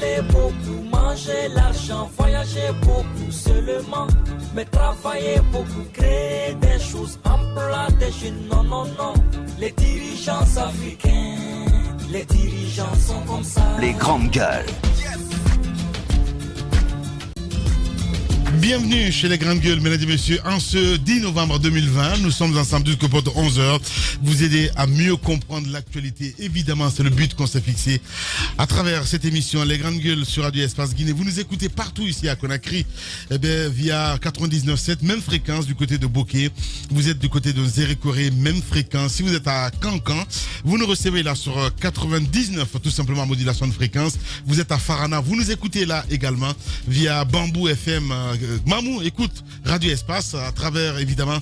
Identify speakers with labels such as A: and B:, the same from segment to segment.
A: parler beaucoup, manger l'argent, voyager beaucoup seulement, mais travailler beaucoup, créer des choses, emploi des jeunes, non, non, non. Les dirigeants africains, les dirigeants sont comme ça.
B: Les grandes gueules.
C: Bienvenue chez les Grandes Gueules, mesdames et messieurs. En ce 10 novembre 2020, nous sommes ensemble jusqu'au pot de 11h. Vous aider à mieux comprendre l'actualité. Évidemment, c'est le but qu'on s'est fixé à travers cette émission, les Grandes Gueules sur Radio Espace Guinée. Vous nous écoutez partout ici à Conakry, via 99.7, même fréquence du côté de Bokeh. Vous êtes du côté de Zérékoré, même fréquence. Si vous êtes à Cancan, vous nous recevez là sur 99, tout simplement modulation de fréquence. Vous êtes à Farana, vous nous écoutez là également via Bambou FM. Mamou écoute Radio Espace à travers évidemment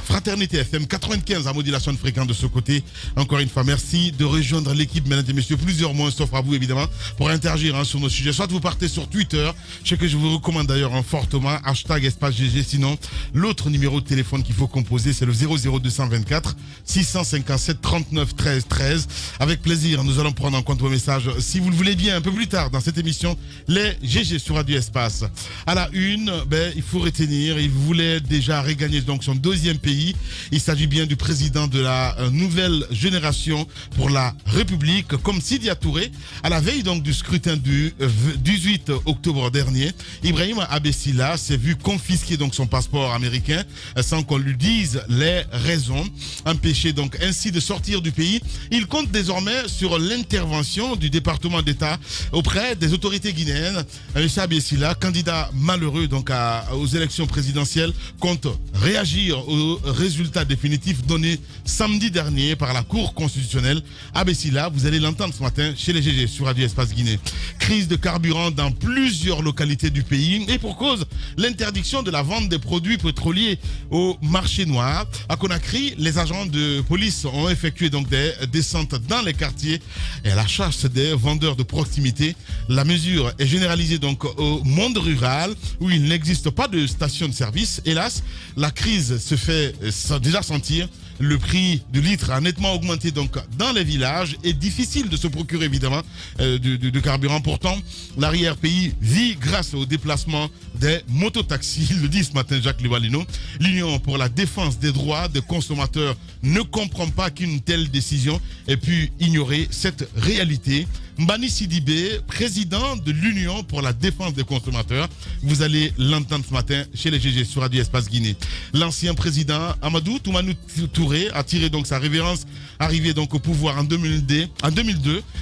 C: Fraternité FM 95 en modulation de fréquence de ce côté. Encore une fois, merci de rejoindre l'équipe, mesdames et messieurs. Plusieurs mots s'offrent à vous évidemment pour interagir sur nos sujets. Soit vous partez sur Twitter, je sais que je vous recommande d'ailleurs fortement hashtag Espace GG. Sinon, l'autre numéro de téléphone qu'il faut composer, c'est le 00224 657 39 13 13. Avec plaisir, nous allons prendre en compte vos messages. Si vous le voulez bien, un peu plus tard dans cette émission, les GG sur Radio Espace. À la une, il faut retenir, il voulait déjà regagner donc son deuxième pays. Il s'agit bien du président de la nouvelle génération pour la République, comme Sidia Touré. À la veille donc du scrutin du 18 octobre dernier, Ibrahim Abessila s'est vu confisquer donc son passeport américain sans qu'on lui dise les raisons, empêché donc ainsi de sortir du pays. Il compte désormais sur l'intervention du département d'État auprès des autorités guinéennes. M. Abessila, candidat malheureux donc aux élections présidentielles, compte réagir aux résultats définitifs donnés samedi dernier par la Cour constitutionnelle. Abessila, vous allez l'entendre ce matin chez les GG sur Radio Espace Guinée. Crise de carburant dans plusieurs localités du pays et pour cause, l'interdiction de la vente des produits pétroliers au marché noir. À Conakry, les agents de police ont effectué donc des descentes dans les quartiers et à la chasse des vendeurs de proximité. La mesure est généralisée donc au monde rural où il n'existe pas de station de service. Hélas, la crise se fait déjà sentir. Le prix du litre a nettement augmenté donc dans les villages et difficile de se procurer évidemment du carburant. Pourtant, l'arrière-pays vit grâce au déplacement des mototaxis. Le dit ce matin Jacques Livalino. L'Union pour la défense des droits des consommateurs ne comprend pas qu'une telle décision ait pu ignorer cette réalité. Mbani Sidibé, président de l'Union pour la défense des consommateurs. Vous allez l'entendre ce matin chez les GG sur Radio Espace Guinée. L'ancien président Amadou Toumanou Touré a tiré donc sa révérence, arrivé donc au pouvoir en 2002.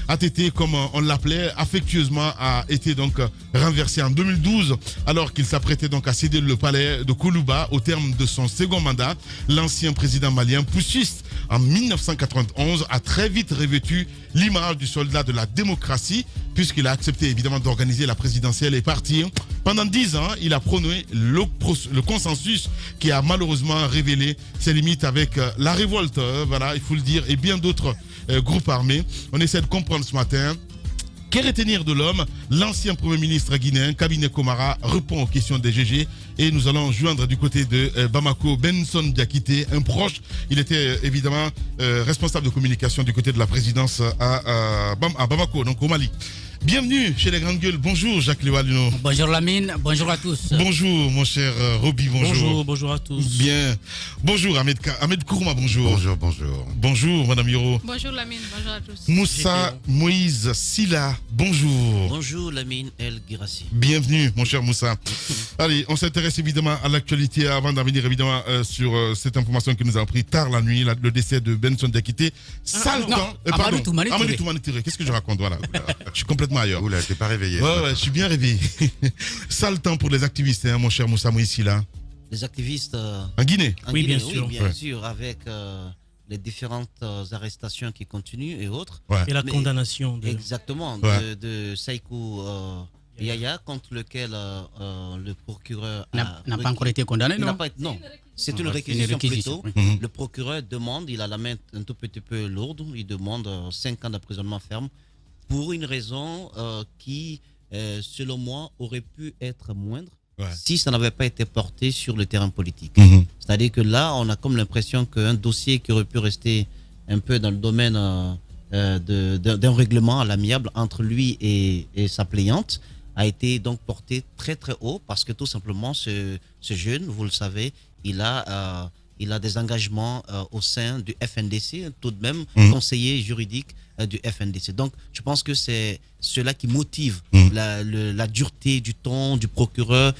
C: ATT, comme on l'appelait affectueusement, a été donc renversé en 2012 alors qu'il s'apprêtait donc à céder le palais de Koulouba au terme de son second mandat. L'ancien président malien putschiste en 1991 a très vite revêtu l'image du soldat de la démocratie puisqu'il a accepté évidemment d'organiser la présidentielle et partir. Pendant 10 ans, il a prôné le consensus qui a malheureusement révélé ses limites avec la révolte, voilà, il faut le dire, et bien d'autres groupes armés. On essaie de comprendre ce matin. Que retenir de l'homme? L'ancien Premier ministre guinéen, Cabinet Komara, répond aux questions des GG et nous allons joindre du côté de Bamako Benson Diakité, un proche. Il était évidemment responsable de communication du côté de la présidence à Bamako, donc au Mali. Bienvenue chez les Grandes Gueules. Bonjour Jacques Livalino.
D: Bonjour Lamine, bonjour à tous.
C: Bonjour mon cher Roby, bonjour.
D: Bonjour à tous.
C: Bien. Bonjour Ahmed Kourouma, bonjour.
E: Bonjour.
C: Bonjour Madame Yoro.
F: Bonjour Lamine, bonjour à tous.
C: Moussa Moïse Silla, bonjour.
G: Bonjour Lamine El Girassi.
C: Bienvenue mon cher Moussa. Allez, on s'intéresse évidemment à l'actualité avant d'en venir évidemment sur cette information qui nous a appris tard la nuit, le décès de Benson Diakité.
D: Amadou Toumani
C: Touré. Qu'est-ce que je raconte? Voilà. Je suis complètement ailleurs.
E: Oula, t'es pas réveillé.
C: Ouais, je suis bien réveillé. Sale temps pour les activistes, hein, mon cher Moussa Moïsi là.
G: Les activistes
C: en Guinée.
D: Oui, bien
G: sûr, avec les différentes arrestations qui continuent et autres.
C: Ouais.
D: Et la condamnation de...
G: Exactement, de Saïkou Yaya, contre lequel le procureur
D: n'a pas encore été condamné, non?
G: Non, c'est une réquisition plutôt. Le procureur demande, il a la main un tout petit peu lourde, il demande 5 ans d'emprisonnement ferme pour une raison qui, selon moi, aurait pu être moindre si ça n'avait pas été porté sur le terrain politique. C'est-à-dire que là, on a comme l'impression qu'un dossier qui aurait pu rester un peu dans le domaine d'un règlement à l'amiable entre lui et sa plaignante a été donc porté très très haut parce que tout simplement ce jeune, vous le savez, il a des engagements au sein du FNDC, tout de même conseiller juridique du FNDC. Donc je pense que c'est cela qui motive la dureté du ton du procureur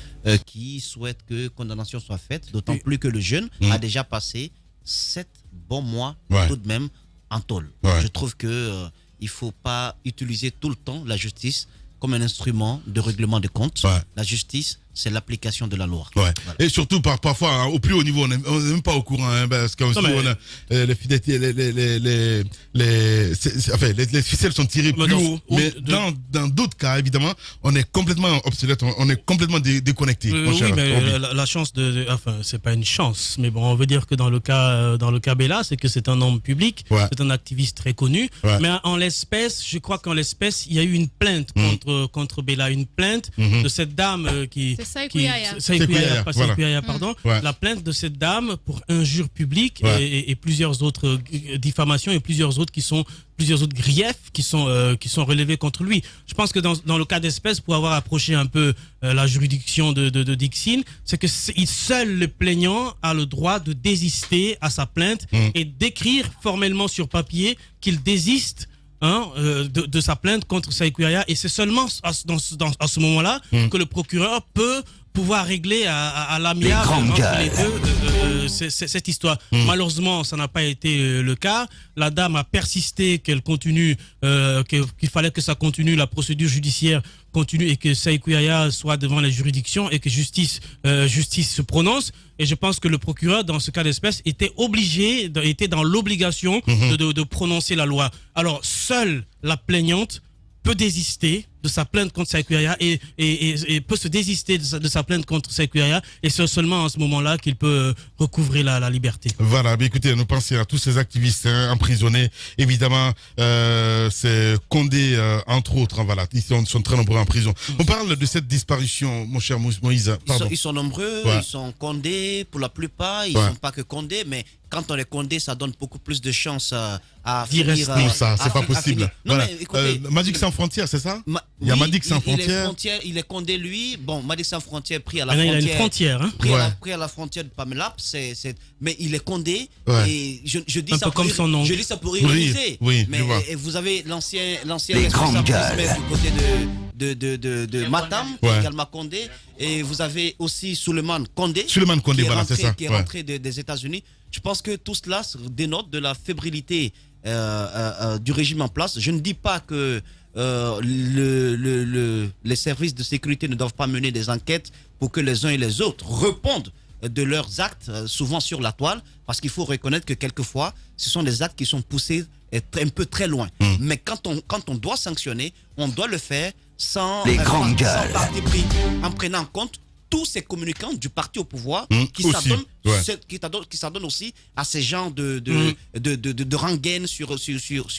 G: qui souhaite que condamnation soit faite, d'autant plus que le jeune a déjà passé 7 bons mois tout de même en tôle. Je trouve que il faut pas utiliser tout le temps la justice comme un instrument de règlement de comptes. La justice, c'est l'application de la loi. Voilà.
C: Et surtout, parfois, hein, au plus haut niveau, on n'est même pas au courant, hein, parce que on a, les ficelles sont tirées plus haut. Mais dans d'autres cas, évidemment, on est complètement obsolète, on est complètement déconnecté.
D: Oui, mais la chance enfin, c'est pas une chance, mais bon, on veut dire que dans le cas Bella, c'est que c'est un homme public, c'est un activiste très connu. Mais en l'espèce, je crois qu'en l'espèce, il y a eu une plainte contre Bella, une plainte de cette dame qui. Saïkouyaya, pardon. La plainte de cette dame pour injure publique et plusieurs autres diffamations et plusieurs autres griefs qui sont relevés contre lui. Je pense que dans le cas d'espèce, pour avoir approché un peu la juridiction de Dixine, c'est que seul le plaignant a le droit de désister à sa plainte et d'écrire formellement sur papier qu'il désiste de sa plainte contre Saïkouyaya, et c'est seulement à ce moment-là que le procureur peut pouvoir régler à l'amiable entre les deux cette histoire. Malheureusement, ça n'a pas été le cas. La dame a persisté qu'elle continue, qu'il fallait que ça continue, la procédure judiciaire continue et que Saïkouyaya soit devant les juridictions et que justice se prononce. Et je pense que le procureur, dans ce cas d'espèce, était dans l'obligation de prononcer la loi. Alors, seule la plaignante peut désister de sa plainte contre Saïkouyaya et peut se désister de sa plainte contre Saïkouyaya, et c'est seulement à ce moment-là qu'il peut recouvrer la liberté.
C: Voilà, mais écoutez, nous pensons à tous ces activistes emprisonnés. Évidemment, c'est Condé, entre autres, voilà, ils sont très nombreux en prison. On parle de cette disparition, mon cher Moïse.
G: Ils sont nombreux, ils sont Condé pour la plupart, ils ne sont pas que Condé, mais quand on est Condé, ça donne beaucoup plus de chances à finir.
C: Ça, c'est pas possible.
G: Non,
C: voilà.
G: mais écoutez,
C: Magic sans frontières, c'est ça? Il y a Magic sans frontières.
G: Il est Condé, lui. Bon, Magic sans frontières pris à la
D: frontière.
G: Il
D: a une frontière. Hein?
G: Pris à la frontière de Pamela. Mais il est Condé. Et je dis ça
D: comme son nom.
G: Je dis ça pour ironiser.
C: Oui,
G: mais et vous avez l'ancien responsable du côté de Matam, également Condé. Et vous avez aussi Souleymane Condé.
C: Voilà, c'est ça.
G: Qui est rentré des États-Unis. Je pense que tout cela dénote de la fébrilité du régime en place. Je ne dis pas que les services de sécurité ne doivent pas mener des enquêtes pour que les uns et les autres répondent de leurs actes, souvent sur la toile, parce qu'il faut reconnaître que quelquefois, ce sont des actes qui sont poussés un peu très loin. Mais quand on doit sanctionner, on doit le faire sans parti pris, en prenant en compte tous ces communicants du parti au pouvoir qui s'adonnent aussi à ces genres de rengaines sur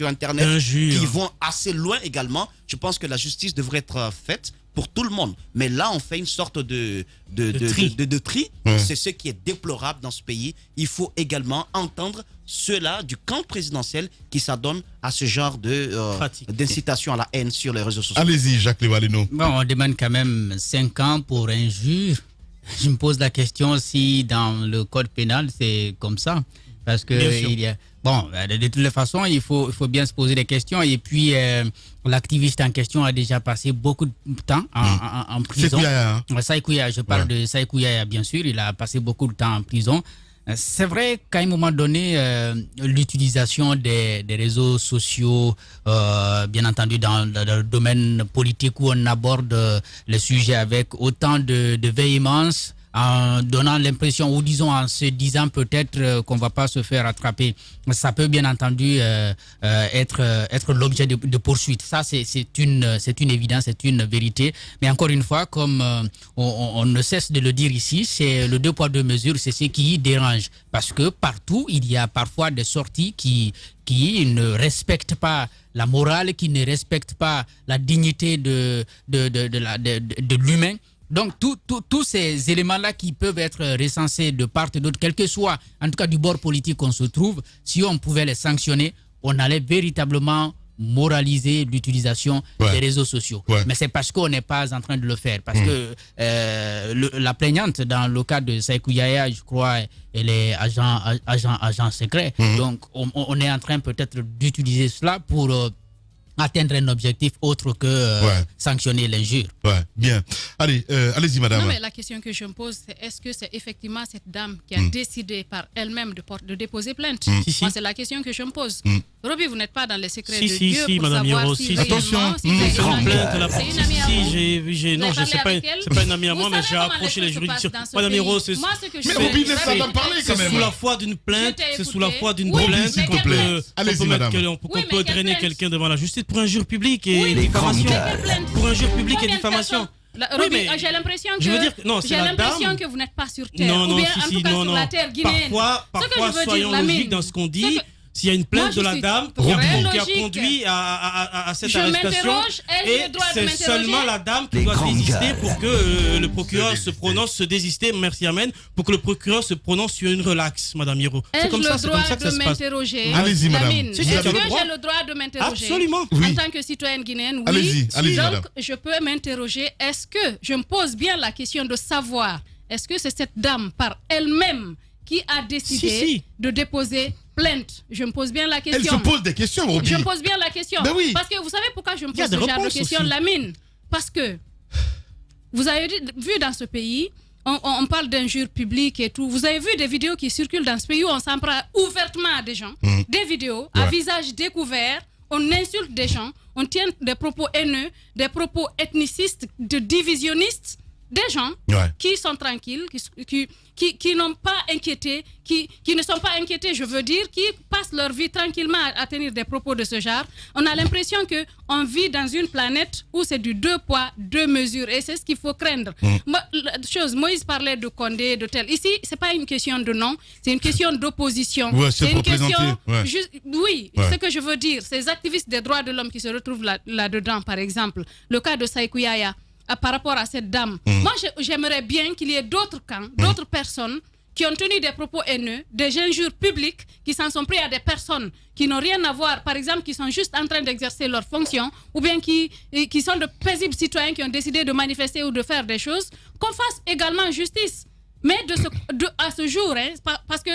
G: Internet, qui vont assez loin également. Je pense que la justice devrait être faite pour tout le monde. Mais là, on fait une sorte de tri. C'est ce qui est déplorable dans ce pays. Il faut également entendre ceux-là du camp présidentiel qui s'adonnent à ce genre d'incitation à la haine sur les réseaux sociaux.
C: Allez-y, Jacques Lévaleno.
D: Bon, on demande quand même 5 ans pour injure. Je me pose la question si dans le code pénal, c'est comme ça. Parce que de toutes les façons, il faut bien se poser des questions. Et puis, l'activiste en question a déjà passé beaucoup de temps en prison. Saïkouyaya, je parle de Saïkouyaya, bien sûr. Il a passé beaucoup de temps en prison. C'est vrai qu'à un moment donné, l'utilisation des réseaux sociaux, bien entendu dans le domaine politique où on aborde le sujet avec autant de véhémence, en donnant l'impression, ou disons en se disant peut-être qu'on ne va pas se faire attraper, ça peut bien entendu être l'objet de poursuite. Ça, c'est une évidence, c'est une vérité. Mais encore une fois, comme on ne cesse de le dire ici, c'est le 2 poids 2 mesures, c'est ce qui dérange. Parce que partout, il y a parfois des sorties qui ne respectent pas la morale, qui ne respectent pas la dignité de l'humain. Donc, tous ces éléments-là qui peuvent être recensés de part et d'autre, quel que soit, en tout cas du bord politique qu'on se trouve, si on pouvait les sanctionner, on allait véritablement moraliser l'utilisation des réseaux sociaux. Mais c'est parce qu'on n'est pas en train de le faire. Parce que la plaignante, dans le cas de Sekou Yaya, je crois, elle est agent secret. Donc, on est en train peut-être d'utiliser cela pour atteindre un objectif autre que sanctionner l'injure.
C: Bien. Allez-y, madame.
B: Non, mais la question que je me pose, c'est est-ce que c'est effectivement cette dame qui a décidé par elle-même de déposer plainte? Moi, c'est la question que je me pose. Roby, vous n'êtes pas dans les secrets de Dieu pour
E: madame
B: savoir
E: Hiro,
B: si
C: attention,
B: c'est une plainte.
E: C'est une amie à vous? Non, c'est pas une amie à moi, mais j'ai approché les juridictions. Madame Hiro, c'est sous la foi d'une plainte, c'est sous la foi d'une plainte qu'on peut drainer quelqu'un devant la justice pour injure publique et diffamation. Pour injure publique et diffamation.
B: J'ai l'impression que vous n'êtes pas sur terre.
E: Non,
B: ou bien, en tout cas, sur la terre guinéenne.
E: Parfois, soyons logiques dans ce qu'on dit. S'il y a une plainte de la dame qui a conduit à cette arrestation, et c'est seulement la dame qui doit désister pour que le procureur se prononce, se désister, merci Amen, pour que le procureur se prononce sur une relaxe, madame Hiro.
B: C'est comme ça que ça se passe.
C: Allez-y, madame.
B: Est-ce que j'ai le droit de m'interroger?
E: Absolument.
B: En tant que citoyenne guinéenne, oui.
C: Allez-y,
B: donc, je peux m'interroger, est-ce que je me pose bien la question de savoir, est-ce que c'est cette dame par elle-même qui a décidé de déposer plainte? Je me pose bien la question.
C: Elle se pose des questions, Roby.
B: Je me pose bien la question.
C: Ben oui.
B: Parce que vous savez pourquoi je me pose ce genre de questions, Lamine? Parce que vous avez vu dans ce pays, on parle d'injures publiques et tout. Vous avez vu des vidéos qui circulent dans ce pays où on s'en prend ouvertement à des gens. Des vidéos à visage découvert. On insulte des gens. On tient des propos haineux, des propos ethnicistes, de divisionnistes. Des gens qui sont tranquilles, qui n'ont pas inquiété, qui ne sont pas inquiétés, je veux dire, qui passent leur vie tranquillement à tenir des propos de ce genre. On a l'impression qu'on vit dans une planète où c'est du 2 poids, 2 mesures. Et c'est ce qu'il faut craindre. Moïse parlait de Condé, de tel. Ici, ce n'est pas une question de nom, c'est une question d'opposition.
C: C'est une question...
B: ce que je veux dire, ces activistes des droits de l'homme qui se retrouvent là-dedans, par exemple, le cas de Sekou Yaya, par rapport à cette dame. Moi, j'aimerais bien qu'il y ait d'autres camps, d'autres personnes qui ont tenu des propos haineux, des injures publiques, qui s'en sont pris à des personnes qui n'ont rien à voir, par exemple, qui sont juste en train d'exercer leur fonction, ou bien qui sont de paisibles citoyens qui ont décidé de manifester ou de faire des choses, qu'on fasse également justice. Mais à ce jour, parce que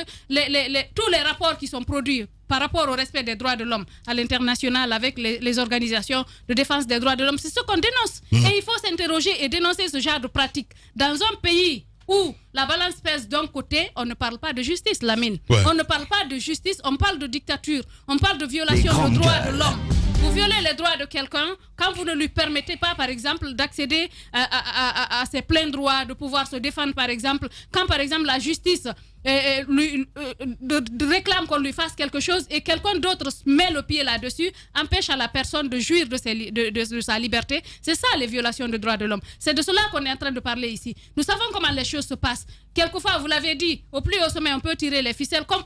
B: tous les rapports qui sont produits par rapport au respect des droits de l'homme à l'international avec les organisations de défense des droits de l'homme, c'est ce qu'on dénonce. Et il faut s'interroger et dénoncer ce genre de pratiques. Dans un pays où la balance pèse d'un côté, on ne parle pas de justice, Lamine. On ne parle pas de justice, on parle de dictature, on parle de violation des droits de l'homme. Vous violez les droits de quelqu'un quand vous ne lui permettez pas, par exemple, d'accéder à ses pleins droits, de pouvoir se défendre, par exemple, quand, par exemple, la justice réclame qu'on lui fasse quelque chose et quelqu'un d'autre met le pied là-dessus, empêche à la personne de jouir de sa liberté. C'est ça, les violations des droits de l'homme. C'est de cela qu'on est en train de parler ici. Nous savons comment les choses se passent. Quelquefois, vous l'avez dit, au plus haut sommet, on peut tirer les ficelles, comme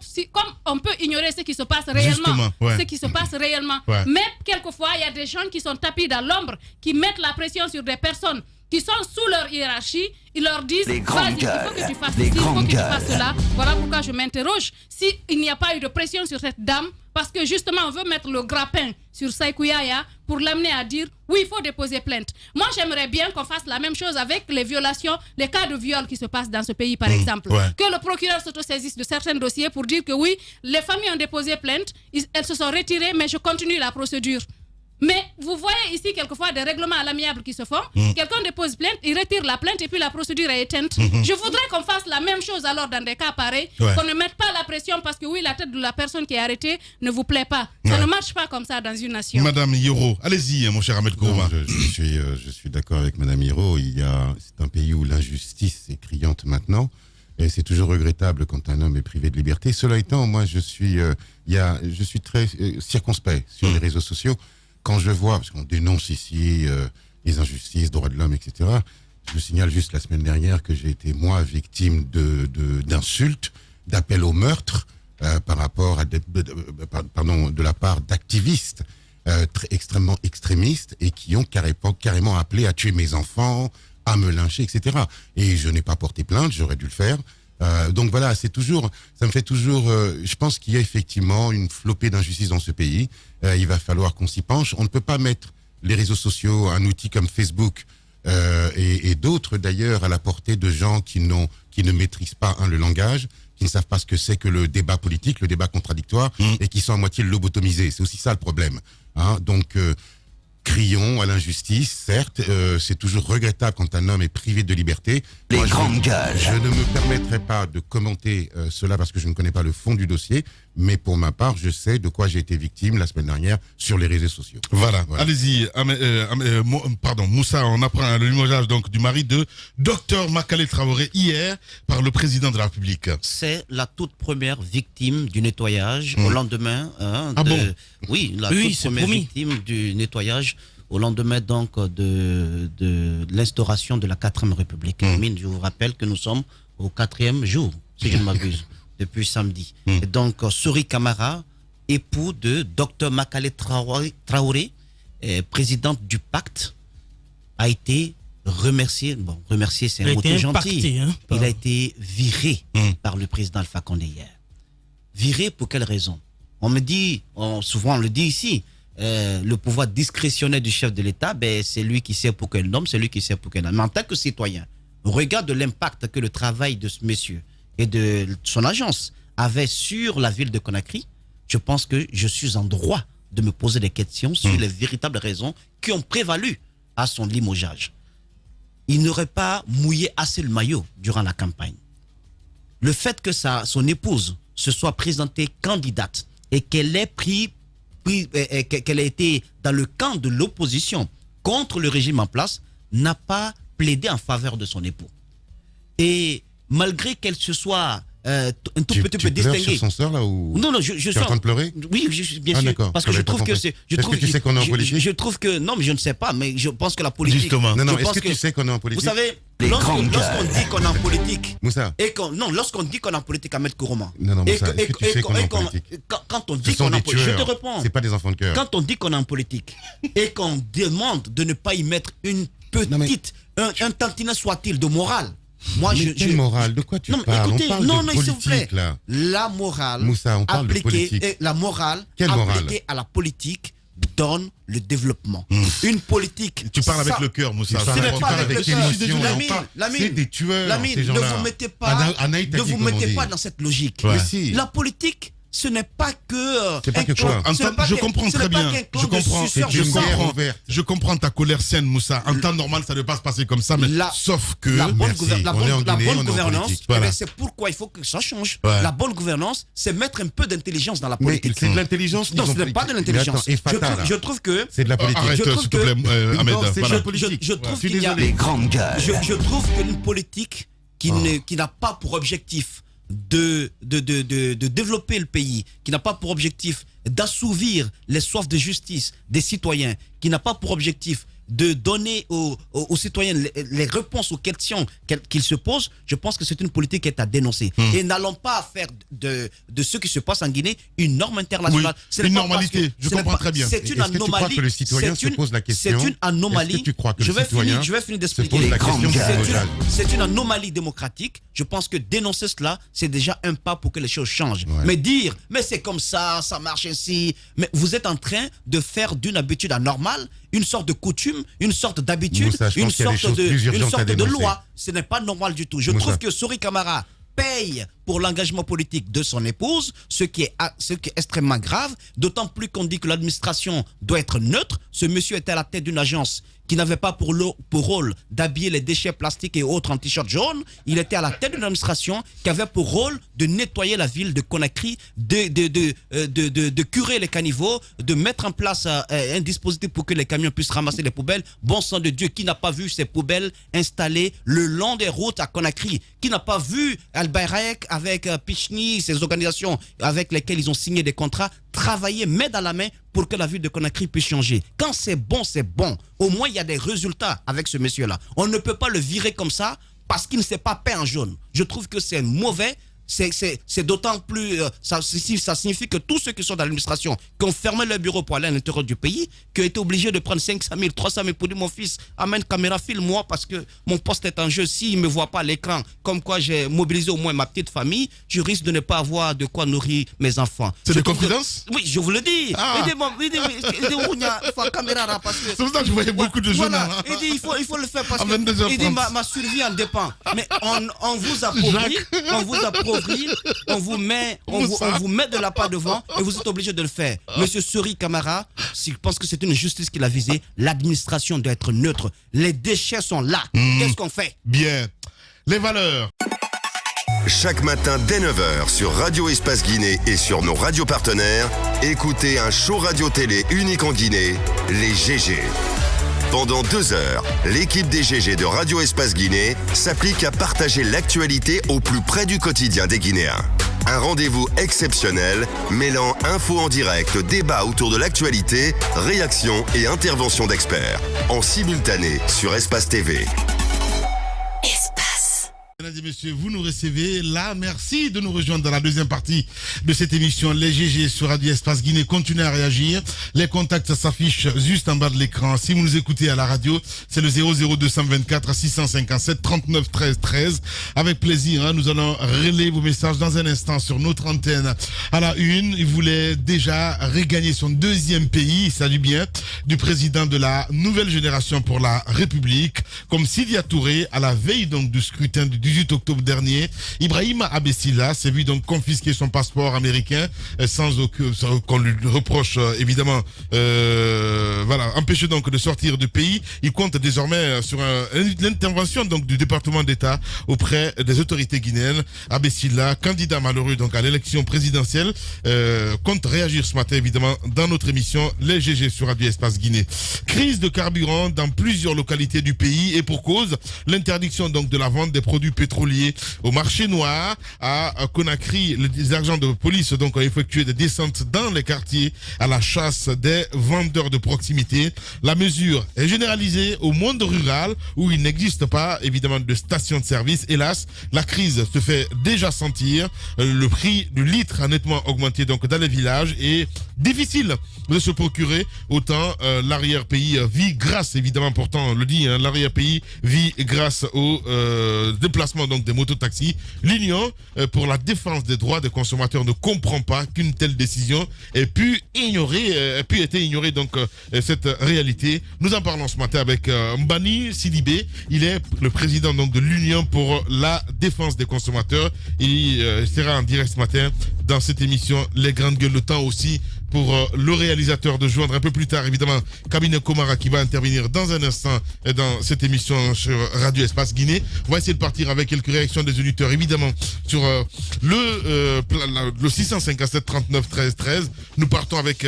B: on peut ignorer ce qui se passe réellement. Ce qui se passe réellement. Mais quelquefois, il y a des gens qui sont tapis dans l'ombre, qui mettent la pression sur des personnes qui sont sous leur hiérarchie. Ils leur disent, vas-y, il faut que tu fasses ceci, il faut que tu fasses cela. Voilà pourquoi je m'interroge s'il n'y a pas eu de pression sur cette dame, parce que justement, on veut mettre le grappin sur Sekou Yaya pour l'amener à dire, oui, il faut déposer plainte. Moi, j'aimerais bien qu'on fasse la même chose avec les violations, les cas de viol qui se passent dans ce pays, par exemple. Que le procureur s'autosaisisse de certains dossiers pour dire que oui, les familles ont déposé plainte, elles se sont retirées, mais je continue la procédure. Mais vous voyez ici quelquefois des règlements à l'amiable qui se font. Quelqu'un dépose plainte, il retire la plainte et puis la procédure est éteinte. Je voudrais qu'on fasse la même chose alors dans des cas pareils. Qu'on ne mette pas la pression parce que oui, la tête de la personne qui est arrêtée ne vous plaît pas. Ça ne marche pas comme ça dans une nation.
C: Madame Hiro, allez-y, mon cher Ahmed Kourma.
F: Je suis d'accord avec Madame Hiro. C'est un pays où l'injustice est criante maintenant. Et c'est toujours regrettable quand un homme est privé de liberté. Cela étant, moi, je suis très circonspect sur les réseaux sociaux. Quand je vois, parce qu'on dénonce ici les injustices, droits de l'homme, etc., je me signale juste la semaine dernière que j'ai été, moi, victime d'insultes, d'appels au meurtre par rapport à de la part d'activistes extrêmement extrémistes et qui ont carrément appelé à tuer mes enfants, à me lyncher, etc. Et je n'ai pas porté plainte, j'aurais dû le faire. Donc voilà, ça me fait toujours, je pense qu'il y a effectivement une flopée d'injustice dans ce pays. Il va falloir qu'on s'y penche. On ne peut pas mettre les réseaux sociaux, un outil comme Facebook et d'autres d'ailleurs à la portée de gens qui ne maîtrisent pas le langage, qui ne savent pas ce que c'est que le débat politique, le débat contradictoire, et qui sont à moitié lobotomisés. C'est aussi ça le problème. Donc, crions à l'injustice, certes, c'est toujours regrettable quand un homme est privé de liberté. Je ne me permettrai pas de commenter cela parce que je ne connais pas le fond du dossier, mais pour ma part, je sais de quoi j'ai été victime la semaine dernière sur les réseaux sociaux.
C: Voilà. Allez-y, Moussa, on apprend le limogeage donc, du mari de Dr Makale Traoré hier par le président de la République.
G: C'est la toute première victime du nettoyage au lendemain. Oui, la toute première victime du nettoyage au lendemain donc de l'instauration de la 4e République. Je vous rappelle que nous sommes au 4e jour, si je ne m'abuse, depuis samedi. Et donc, Souri Camara, époux de Dr Makale Traoré, présidente du pacte, a été remercié. Bon, remercier, c'est un mot tout gentil. Il a été viré par le président Alpha Condé hier. Viré pour quelle raison? On me dit, souvent on le dit ici, le pouvoir discrétionnaire du chef de l'État, c'est lui qui sait pour quel nomme, c'est lui qui sait pour quel nom. Mais en tant que citoyen, au regard de l'impact que le travail de ce monsieur et de son agence avait sur la ville de Conakry, je pense que je suis en droit de me poser des questions sur les véritables raisons qui ont prévalu à son limogeage. Il n'aurait pas mouillé assez le maillot durant la campagne. Le fait que son épouse se soit présentée candidate et qu'elle ait qu'elle ait été dans le camp de l'opposition contre le régime en place, n'a pas plaidé en faveur de son époux. Et malgré qu'elle se soit un tout petit peu distinguée.
F: Tu pleures sur son sort là ou
G: non, je suis
F: en train de pleurer?
G: Oui, bien sûr. Parce que je trouve que c'est.
F: Est-ce que tu sais qu'on est en politique?
G: Je trouve que non, mais je ne sais pas. Mais je pense que la politique.
C: Justement.
F: Non, est-ce que tu sais qu'on est en politique?
G: Vous savez, lorsqu'on dit qu'on est en politique.
F: Moussa.
G: Lorsqu'on dit qu'on est en politique, Ahmed Kourouma.
F: Non, Moussa. Est-ce que tu sais qu'on est en politique?
G: Quand on dit qu'on est en politique, je te réponds.
F: C'est pas des enfants de cœur.
G: Quand on dit qu'on est en politique et qu'on demande de ne pas y mettre une petite, un tantinet soit-il de morale.
F: Quelle morale? De quoi tu parles?
G: Écoutez,
F: on parle de politique, là.
G: La morale,
F: Moussa, on parle de politique.
G: La morale appliquée à la politique donne le développement. Une politique.
C: Tu parles avec le cœur, Moussa.
G: Ce n'est pas avec l'émotion.
F: C'est des tueurs, ces gens-là.
G: Ne vous mettez pas dans cette logique. La politique, ce n'est pas que.
F: C'est pas que quoi?
C: Je comprends très bien. Je comprends ta colère saine, Moussa. En temps normal, ça ne peut pas se passer comme ça, mais sauf que.
G: La bonne gouvernance, c'est pourquoi il faut que ça change. La bonne gouvernance, c'est mettre un peu d'intelligence dans la politique.
F: C'est de l'intelligence?
G: Non, ce n'est pas de l'intelligence. Je trouve que.
F: C'est de la politique.
C: Arrête, s'il te plaît, Ahmed.
F: C'est de la politique.
G: Je trouve qu'il y a. Je trouve qu'une politique qui n'a pas pour objectif de développer le pays, qui n'a pas pour objectif d'assouvir les soifs de justice des citoyens, qui n'a pas pour objectif de donner aux citoyens les réponses aux questions qu'ils se posent, je pense que c'est une politique qui est à dénoncer. Et n'allons pas faire de ce qui se passe en Guinée une norme internationale.
C: Oui, une normalité, je comprends très bien.
G: C'est une anomalie.
F: Tu crois que le citoyen se pose la question?
G: C'est une anomalie.
F: Est-ce que tu crois que le citoyen
G: je vais finir d'expliquer. C'est une anomalie démocratique. Je pense que dénoncer cela, c'est déjà un pas pour que les choses changent. Mais dire, mais c'est comme ça, ça marche ainsi. Mais vous êtes en train de faire d'une habitude anormale une sorte de coutume, une sorte d'habitude, une sorte de loi. Ce n'est pas normal du tout. Je trouve que Souri Camara paye pour l'engagement politique de son épouse, ce qui est extrêmement grave, d'autant plus qu'on dit que l'administration doit être neutre. Ce monsieur était à la tête d'une agence qui n'avait pas pour rôle d'habiller les déchets plastiques et autres en t-shirt jaune. Il était à la tête d'une administration qui avait pour rôle de nettoyer la ville de Conakry, de curer les caniveaux, de mettre en place un dispositif pour que les camions puissent ramasser les poubelles. Bon sang de Dieu, qui n'a pas vu ces poubelles installées le long des routes à Conakry? Qui n'a pas vu Al-Bayrek avec Pichni, ces organisations avec lesquelles ils ont signé des contrats, travailler main dans la main pour que la ville de Conakry puisse changer? Quand c'est bon, c'est bon. Au moins, il y a des résultats avec ce monsieur-là. On ne peut pas le virer comme ça parce qu'il ne s'est pas peint en jaune. Je trouve que c'est mauvais. c'est d'autant plus... ça signifie que tous ceux qui sont dans l'administration, qui ont fermé leur bureau pour aller à l'intérieur du pays, qui ont été obligés de prendre 500 000, 300 000 pour dire mon fils, amène caméra, filme-moi parce que mon poste est en jeu. S'il ne me voit pas à l'écran, comme quoi j'ai mobilisé au moins ma petite famille, je risque de ne pas avoir de quoi nourrir mes enfants.
C: C'est de confidence?
G: Oui, je vous le dis. C'est
C: pour ça que je voyais beaucoup de jeunes.
G: Voilà. Il dit il faut le faire parce que il dit ma survie en dépend. Mais on vous appauvrit, on vous met de la part devant et vous êtes obligé de le faire. Monsieur Sori Camara, s'il pense que c'est une justice qu'il a visée, l'administration doit être neutre. Les déchets sont là. Qu'est-ce qu'on fait?
C: Bien. Les valeurs.
H: Chaque matin dès 9h sur Radio Espace Guinée et sur nos radios partenaires, écoutez un show radio-télé unique en Guinée, les GG. Pendant 2 heures, l'équipe des GG de Radio Espace Guinée s'applique à partager l'actualité au plus près du quotidien des Guinéens. Un rendez-vous exceptionnel mêlant infos en direct, débats autour de l'actualité, réactions et interventions d'experts. En simultané sur Espace TV.
C: Mesdames et messieurs, vous nous recevez là. Merci de nous rejoindre dans la deuxième partie de cette émission. Les GG sur Radio Espace Guinée. Continuez à réagir. Les contacts s'affichent juste en bas de l'écran. Si vous nous écoutez à la radio, c'est le 00224 657 39 13 13. Avec plaisir, nous allons relayer vos messages dans un instant sur notre antenne. À la une, il voulait déjà regagner son deuxième pays. Il s'agit bien du président de la nouvelle génération pour la République, comme Sidia Touré, à la veille donc du scrutin du 18 octobre dernier. Ibrahima Abessila s'est vu donc confisquer son passeport américain sans qu'on lui reproche évidemment empêché donc de sortir du pays. Il compte désormais sur l'intervention donc du département d'État auprès des autorités guinéennes. Abessila, candidat malheureux donc à l'élection présidentielle, compte réagir ce matin évidemment dans notre émission Les GG sur Radio Espace Guinée. Crise de carburant dans plusieurs localités du pays et pour cause, l'interdiction donc de la vente des produits pétroliers au marché noir. À Conakry, les agents de police donc ont effectué des descentes dans les quartiers à la chasse des vendeurs de proximité. La mesure est généralisée au monde rural où il n'existe pas évidemment de station de service. Hélas, la crise se fait déjà sentir. Le prix du litre a nettement augmenté donc dans les villages et difficile de se procurer. Autant l'arrière-pays vit grâce évidemment, pourtant on le dit, l'arrière-pays vit grâce au déplacement donc des mototaxis. L'Union pour la défense des droits des consommateurs ne comprend pas qu'une telle décision ait pu être ignorée donc cette réalité. Nous en parlons ce matin avec Mbani Sidibé. Il est le président donc de l'Union pour la défense des consommateurs. Il sera en direct ce matin dans cette émission Les Grandes Gueules. Le temps aussi pour le réalisateur de joindre un peu plus tard évidemment Kabine Komara qui va intervenir dans un instant dans cette émission sur Radio Espace Guinée. On va essayer de partir avec quelques réactions des auditeurs évidemment sur le 657 39 13 13. Nous partons avec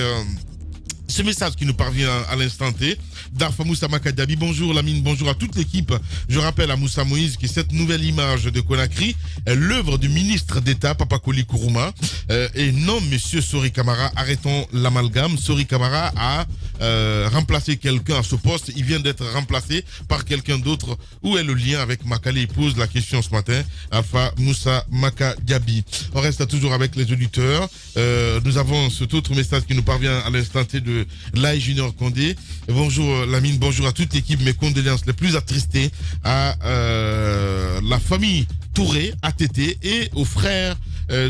C: ce message qui nous parvient à l'instant T d'Arfa Moussa Makadiabi. Bonjour Lamine, bonjour à toute l'équipe. Je rappelle à Moussa Moïse que cette nouvelle image de Conakry est l'œuvre du ministre d'État Papakoli Kourouma et non monsieur Sori Camara. Arrêtons l'amalgame. Sori Camara a remplacé quelqu'un à ce poste. Il vient d'être remplacé par quelqu'un d'autre. Où est le lien avec Makale? Il pose la question ce matin. Arfa Moussa Makadiabi. On reste toujours avec les auditeurs. Nous avons cet autre message qui nous parvient à l'instant T de Lai Junior Condé. Bonjour Lamine, bonjour à toute l'équipe. Mes condoléances les plus attristées à la famille Touré, ATT et aux frères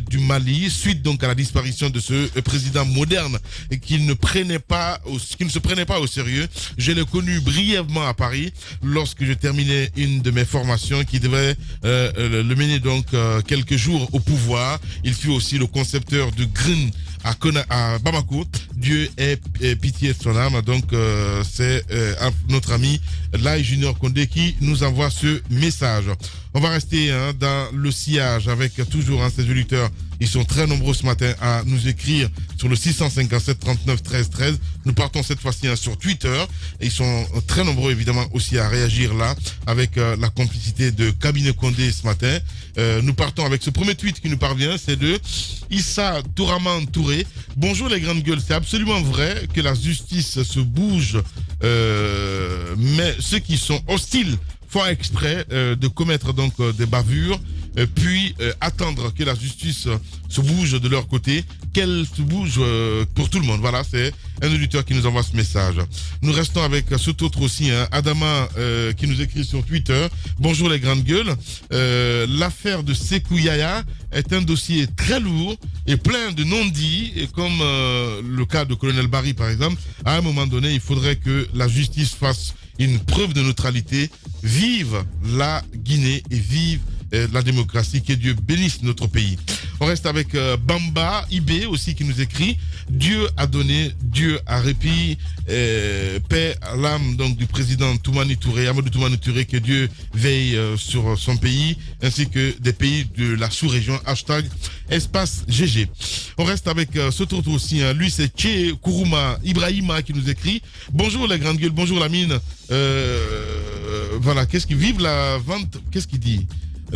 C: du Mali, suite donc à la disparition de ce président moderne et qui ne se prenait pas au sérieux. Je l'ai connu brièvement à Paris lorsque je terminais une de mes formations qui devait le mener donc quelques jours au pouvoir. Il fut aussi le concepteur de Green à Bamako. Dieu ait pitié de son âme. Donc c'est notre ami Lai Junior Condé qui nous envoie ce message. On va rester dans le sillage avec toujours ces auditeurs. Ils sont très nombreux ce matin à nous écrire sur le 657 39 13 13. Nous partons cette fois-ci sur Twitter. Et ils sont très nombreux évidemment aussi à réagir là avec la complicité de Kabine Condé ce matin. Nous partons avec ce premier tweet qui nous parvient. C'est de Issa Touraman Touré. Bonjour les grandes gueules. C'est absolument vrai que la justice se bouge. Mais ceux qui sont hostiles font exprès de commettre donc des bavures. puis attendre que la justice se bouge de leur côté, qu'elle se bouge pour tout le monde. Voilà, c'est un auditeur qui nous envoie ce message. Nous restons avec cet autre aussi, Adama, qui nous écrit sur Twitter. Bonjour les grandes gueules. L'affaire de Sékou Yaya est un dossier très lourd et plein de non-dits, et comme le cas de Colonel Barry par exemple. À un moment donné, il faudrait que la justice fasse une preuve de neutralité. Vive la Guinée et vive la démocratie. Que Dieu bénisse notre pays. On reste avec Bamba Ibé aussi qui nous écrit: Dieu a donné, Dieu a répit, paix à l'âme donc du président Toumani Touré, Amadou Toumani Touré, que Dieu veille sur son pays ainsi que des pays de la sous-région. Hashtag espace GG. On reste avec ce tour aussi, lui c'est Tché Kourouma Ibrahima qui nous écrit: bonjour les grandes gueules, bonjour la mine. Voilà, qu'est-ce qu'il vive la vente, qu'est-ce qu'il dit?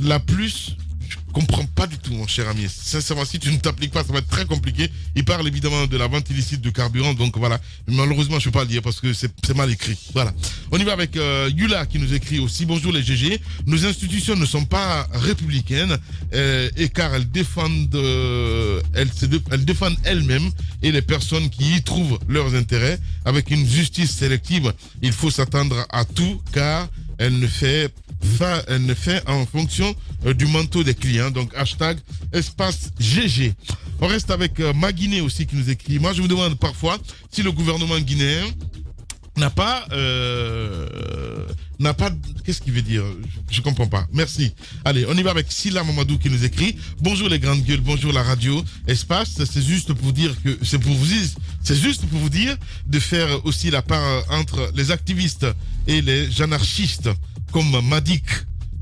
C: La plus, je comprends pas du tout mon cher ami. Sincèrement, si tu ne t'appliques pas, ça va être très compliqué. Il parle évidemment de la vente illicite de carburant, donc voilà. Malheureusement, je ne peux pas le dire parce que c'est mal écrit. Voilà. On y va avec Yula qui nous écrit aussi: bonjour les GG. Nos institutions ne sont pas républicaines et car elles défendent elles-mêmes et les personnes qui y trouvent leurs intérêts. Avec une justice sélective, il faut s'attendre à tout car elle ne fait en fonction du manteau des clients. Donc hashtag espace GG. On reste avec Maguiné aussi qui nous écrit: moi je me demande parfois si le gouvernement guinéen n'a pas qu'est-ce qu'il veut dire, je comprends pas. Merci. Allez, on y va avec Silla Mamadou qui nous écrit: bonjour les grandes gueules, bonjour la radio espace. C'est juste pour dire que c'est juste pour vous dire de faire aussi la part entre les activistes et les anarchistes comme Madik.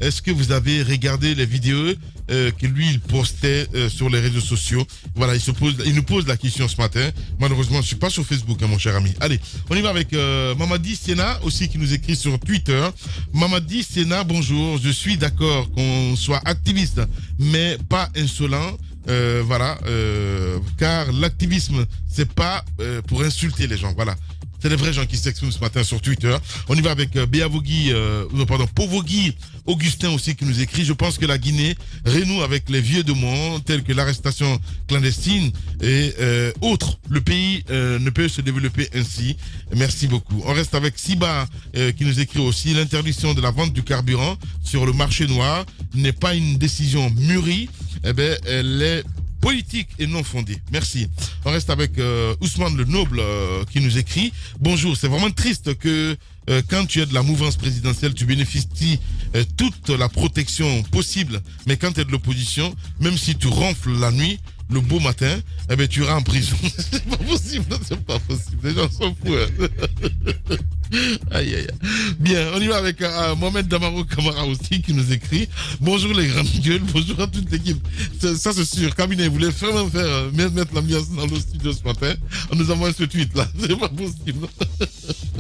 C: Est-ce que vous avez regardé les vidéos que lui il postait sur les réseaux sociaux? Voilà, il nous pose la question ce matin. Malheureusement, je suis pas sur Facebook, mon cher ami. Allez, on y va avec Mamadi Sena aussi qui nous écrit sur Twitter. Mamadi Sena, bonjour. Je suis d'accord qu'on soit activiste, mais pas insolent. Voilà, car l'activisme c'est pas pour insulter les gens. Voilà. C'est les vrais gens qui s'expriment ce matin sur Twitter. On y va avec Povogui Augustin aussi qui nous écrit: je pense que la Guinée renoue avec les vieux démons tels que l'arrestation clandestine et autres. Le pays ne peut se développer ainsi. Merci beaucoup. On reste avec Siba qui nous écrit aussi: l'interdiction de la vente du carburant sur le marché noir n'est pas une décision mûrie. Elle est politique et non fondée. Merci. On reste avec Ousmane le Noble qui nous écrit: bonjour, c'est vraiment triste que quand tu es de la mouvance présidentielle, tu bénéficies toute la protection possible, mais quand tu es de l'opposition, même si tu ronfles la nuit, le beau matin, tu iras en prison. C'est pas possible, c'est pas possible. Les gens sont fous. Hein. Aïe, aïe. Bien, on y va avec Mohamed Damaro Kamara aussi qui nous écrit: bonjour les grandes gueules, bonjour à toute l'équipe. Ça c'est sûr, Cabinet voulait vraiment mettre l'ambiance dans le studio ce matin. On nous envoie ce tweet là, c'est pas possible.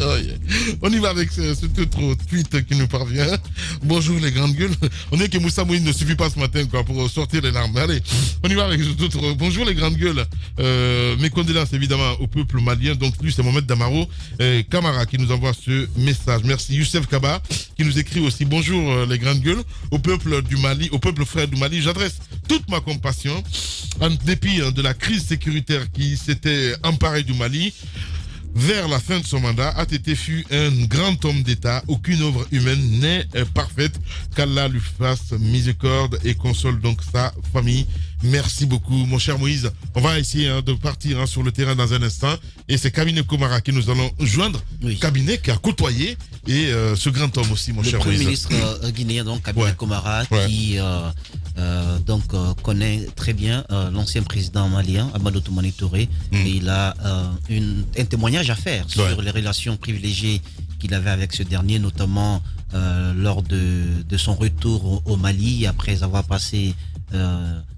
C: Oh, yeah. On y va avec cet autre tweet qui nous parvient. Bonjour les grandes gueules. On dit que Moussa Moïse ne suffit pas ce matin quoi, pour sortir les larmes. Allez, on y va avec cet autre. Bonjour les grandes gueules. Mes condoléances évidemment au peuple malien. Donc lui c'est Mohamed Damaro Kamara qui nous envoie ce message. Merci. Youssef Kaba qui nous écrit aussi: bonjour les grandes gueules. Au peuple du Mali, au peuple frère du Mali, j'adresse toute ma compassion en dépit de la crise sécuritaire qui s'était emparée du Mali. Vers la fin de son mandat, ATT fut un grand homme d'État. Aucune œuvre humaine n'est parfaite. Qu'Allah lui fasse miséricorde et console donc sa famille. Merci beaucoup, mon cher Moïse. On va essayer de partir sur le terrain dans un instant. Et c'est Cabinet Komara qui nous allons joindre. Oui. Cabinet qui a côtoyé et ce grand homme aussi, mon cher Moïse.
G: Le Premier ministre guinéen, donc Cabinet Komara, qui connaît très bien l'ancien président malien, Amadou Toumani Touré. Et il a un témoignage à faire sur les relations privilégiées qu'il avait avec ce dernier, notamment lors de son retour au Mali, après avoir passé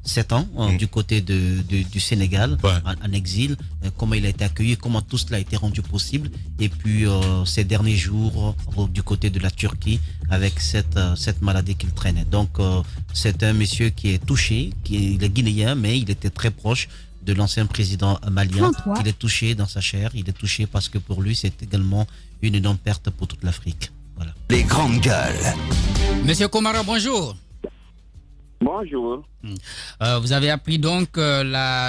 G: 7 ans du côté du Sénégal, en exil, comment il a été accueilli, comment tout cela a été rendu possible, et puis ces derniers jours du côté de la Turquie avec cette maladie qu'il traînait. Donc c'est un monsieur qui est touché, il est guinéen, mais il était très proche de l'ancien président malien. Il est touché dans sa chair, il est touché parce que pour lui c'est également une énorme perte pour toute l'Afrique. Voilà.
H: Les grandes gueules.
D: Monsieur Komara, bonjour.
I: Bonjour.
D: Vous avez appris donc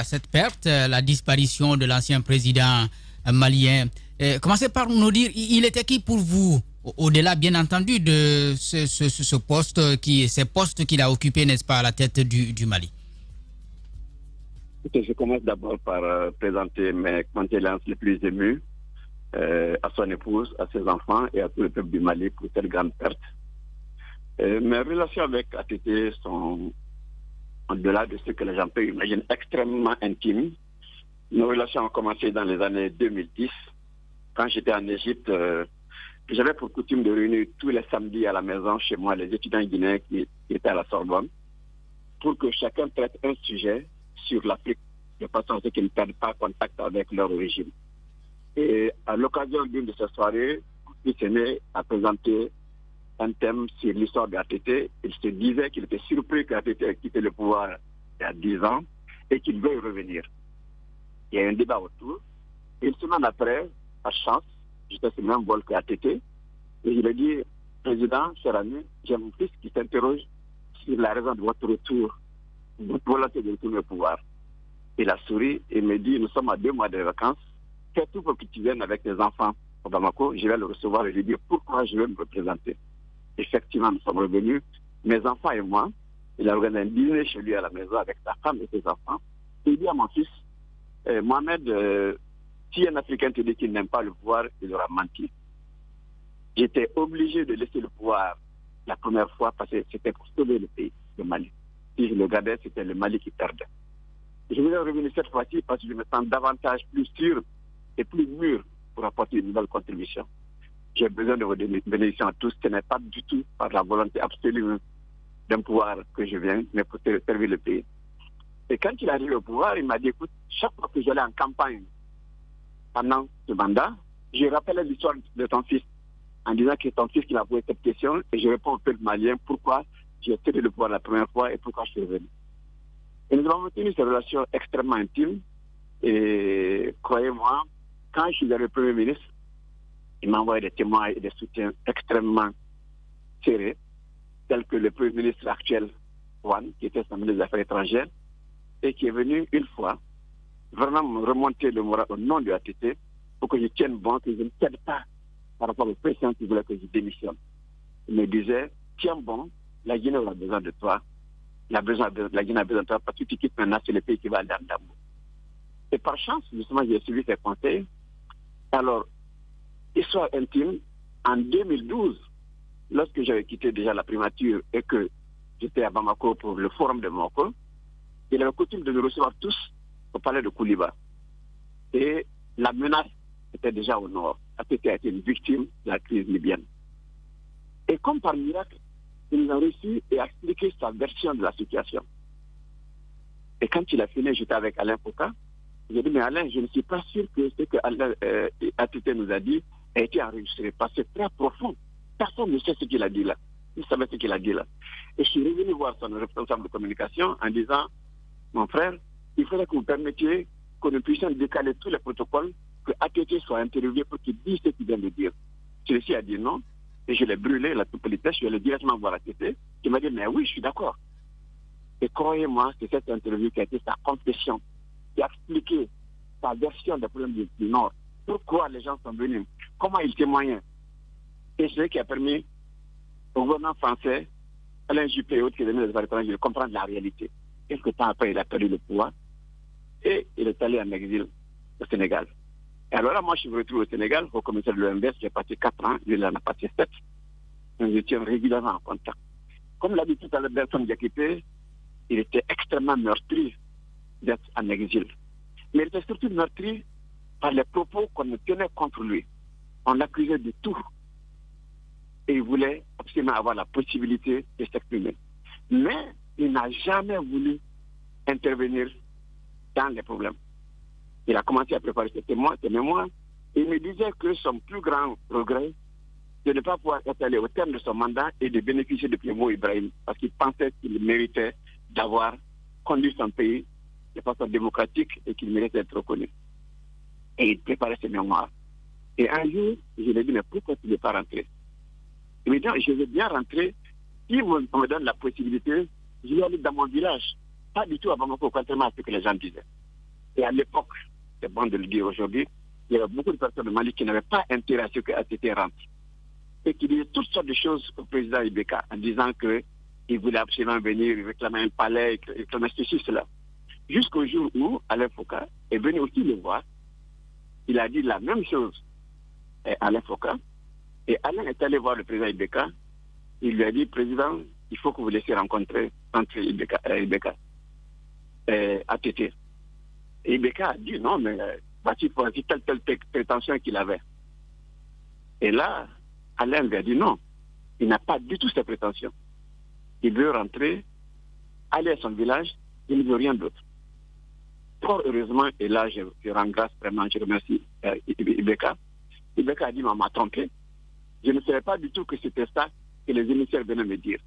D: cette perte, la disparition de l'ancien président malien. Commencez par nous dire, il était qui pour vous, au-delà bien entendu de ce poste, ces postes qu'il a occupés, n'est-ce pas, à la tête du Mali?
I: Je commence d'abord par présenter mes condoléances les plus émues à son épouse, à ses enfants et à tout le peuple du Mali pour cette grande perte. Mes relations avec ATT sont, au-delà de ce que les gens peuvent imaginer, extrêmement intimes. Nos relations ont commencé dans les années 2010, quand j'étais en Égypte. J'avais pour coutume de réunir tous les samedis à la maison chez moi les étudiants guinéens qui étaient à la Sorbonne pour que chacun traite un sujet sur l'Afrique de façon à ce qu'ils ne perdent pas contact avec leur régime. Et à l'occasion d'une de ces soirées, il s'est mis à présenter un thème sur l'histoire de ATT. Il se disait qu'il était surpris qu'ATT ait quitté le pouvoir il y a 10 ans et qu'il veut y revenir. Il y a eu un débat autour. Et une semaine après, à Chance, j'étais sur le même vol qu'ATT, et je lui ai dit, Président, cher ami, j'ai mon fils qui s'interroge sur la raison de votre retour, de votre volonté de retourner au pouvoir. Il a souri et me dit, nous sommes à 2 mois de vacances, fais tout pour que tu viennes avec tes enfants au Bamako, je vais le recevoir et lui dire pourquoi je vais me représenter. Effectivement, nous sommes revenus, mes enfants et moi. Il a organisé un dîner chez lui à la maison avec sa femme et ses enfants. Et il dit à mon fils, Mohamed, si un Africain te dit qu'il n'aime pas le pouvoir, il aura menti. J'étais obligé de laisser le pouvoir la première fois parce que c'était pour sauver le pays, le Mali. Si je le gardais, c'était le Mali qui perdait. Je voulais revenir cette fois-ci parce que je me sens davantage plus sûr et plus mûr pour apporter une nouvelle contribution. J'ai besoin de vos bénédictions à tous. Ce n'est pas du tout par la volonté absolue d'un pouvoir que je viens, mais pour servir le pays. Et quand il est arrivé au pouvoir, il m'a dit, écoute, chaque fois que j'allais en campagne pendant ce mandat, je rappelais l'histoire de ton fils en disant que c'est ton fils qui m'a posé cette question et je réponds au peuple malien pourquoi j'ai cédé le pouvoir la première fois et pourquoi je suis revenu. Et nous avons maintenu ces relations extrêmement intimes et croyez-moi, quand je suis arrivé Premier ministre, il m'a envoyé des témoins et des soutiens extrêmement serrés, tels que le Premier ministre actuel, Juan, qui était son ministre des Affaires étrangères, et qui est venu une fois vraiment me remonter le moral au nom de ATT pour que je tienne bon, que je ne cède pas par rapport aux pressions qui voulaient que je démissionne. Il me disait, tiens bon, la Guinée aura besoin de toi. La Guinée a besoin de toi parce que tu quittes maintenant, c'est le pays qui va aller en Dambou. Et par chance, justement, j'ai suivi ses conseils. Alors, histoire intime, en 2012, lorsque j'avais quitté déjà la primature et que j'étais à Bamako pour le forum de Bamako, il avait coutume de nous recevoir tous au palais de Kouliba. Et la menace était déjà au nord. ATT a été une victime de la crise libyenne. Et comme par miracle, il nous a réussi et a expliqué sa version de la situation. Et quand il a fini, j'étais avec Alain Foucault. J'ai dit, mais Alain, je ne suis pas sûr que ce que ATT nous a dit a été enregistré parce que c'est très profond. Personne ne sait ce qu'il a dit là. Il savait ce qu'il a dit là. Et je suis revenu voir son responsable de communication en disant, mon frère, il faudrait que vous permettiez que nous puissions décaler tous les protocoles, que ATT soit interviewé pour qu'il dise ce qu'il vient de dire. Celui-ci a dit non, et je l'ai brûlé, la toute politesse, je suis allé directement voir ATT, qui m'a dit, mais oui, je suis d'accord. Et croyez-moi, c'est cette interview qui a été sa confession, qui a expliqué sa version des problèmes du Nord, pourquoi les gens sont venus, comment ils témoignaient. Et c'est ce qui a permis au gouvernement français, Alain Juppé et autres qui venaient des Affaires étrangères, de comprendre la réalité. Quelques temps après, il a perdu le pouvoir et il est allé en exil au Sénégal. Et alors là, moi, je suis retrouvé au Sénégal, au commissaire de l'OMVS, j'ai passé 4 ans, lui, il en a passé 7. Nous étions régulièrement en contact. Comme l'a dit tout à l'heure Bertrand Diakité, il était extrêmement meurtri d'être en exil. Mais il était surtout meurtri par les propos qu'on tenait contre lui. On l'accusait de tout. Et il voulait absolument avoir la possibilité de s'exprimer. Mais il n'a jamais voulu intervenir dans les problèmes. Il a commencé à préparer ses mémoires, et il me disait que son plus grand regret, de ne pas pouvoir être allé au terme de son mandat et de bénéficier de Plémo Ibrahim, parce qu'il pensait qu'il méritait d'avoir conduit son pays de façon démocratique et qu'il méritait d'être reconnu. Et il préparait ses mémoires. Et un jour, je lui ai dit, mais pourquoi tu ne veux pas rentrer? Il me dit, je veux bien rentrer si on me donne la possibilité Je vais aller dans mon village. Pas du tout à Bamako, contrairement à ce que les gens disaient. Et à l'époque, c'est bon de le dire aujourd'hui, il y avait beaucoup de personnes de Mali qui n'avaient pas intérêt à ce que ATT rentre. Et qui disaient toutes sortes de choses au président Ibeka en disant qu'il voulait absolument venir réclamer un palais, réclamer ceci, cela. Jusqu'au jour où Alain Foucault est venu aussi le voir. Il a dit la même chose à Alain Foucault. Et Alain est allé voir le président Ibeka. Il lui a dit, président, il faut que vous laissiez rencontrer entre Ibeka et ATT. Et Ibeka a dit, non, mais voici telle prétention qu'il avait. Et là, Alain lui a dit, non, il n'a pas du tout ces prétentions. Il veut rentrer, aller à son village, il ne veut rien d'autre. Fort heureusement, et là, je rends grâce vraiment, je remercie Ibeka. Ibeka a dit, on m'a trompé. Je ne savais pas du tout que c'était ça que les émissaires venaient me dire.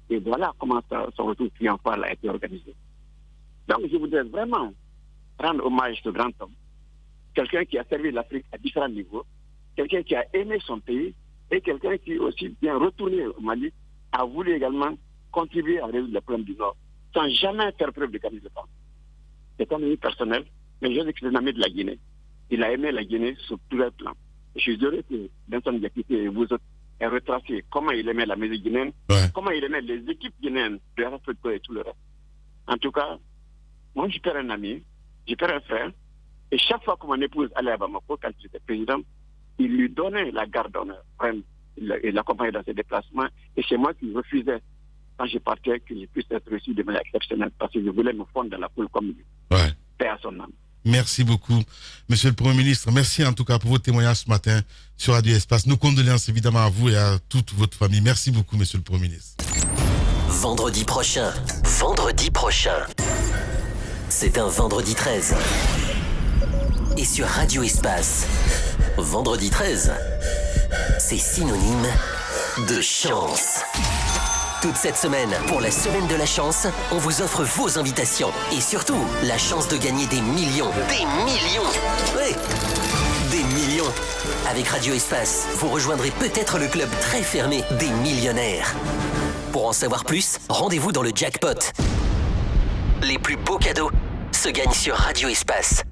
I: Et voilà comment son retour triomphal a été organisé. Donc, je voudrais vraiment rendre hommage à ce grand homme. Quelqu'un qui a servi l'Afrique à différents niveaux, quelqu'un qui a aimé son pays, et quelqu'un qui, aussi bien retourné au Mali, a voulu également contribuer à résoudre les problèmes du Nord, sans jamais faire preuve de caractère. C'est un ami personnel, mais je sais que c'est un ami de la Guinée. Il a aimé la Guinée sur tous les plans. Je suis heureux que Vincent Diakité et vous autres aient retracé comment il aimait la musique guinéenne, comment il aimait les équipes guinéennes de RFP et tout le reste. En tout cas, moi je perds un ami, je perds un frère, et chaque fois que mon épouse allait à Bamako, quand j'étais président, il lui donnait la garde d'honneur. Il l'accompagnait dans ses déplacements, et c'est moi qui refusais, quand je partais, que je puisse être reçu de manière exceptionnelle, parce que je voulais me fondre dans la foule comme lui. Paix à son âme.
C: Merci beaucoup, Monsieur le Premier ministre. Merci en tout cas pour vos témoignages ce matin sur Radio Espace. Nos condoléances évidemment à vous et à toute votre famille. Merci beaucoup, Monsieur le Premier ministre.
J: Vendredi prochain, c'est un vendredi 13. Et sur Radio Espace, vendredi 13, c'est synonyme de chance. Toute cette semaine, pour la semaine de la chance, on vous offre vos invitations. Et surtout, la chance de gagner des millions. Des millions! Oui, des millions. Avec Radio Espace, vous rejoindrez peut-être le club très fermé des millionnaires. Pour en savoir plus, rendez-vous dans le jackpot. Les plus beaux cadeaux se gagnent sur Radio Espace.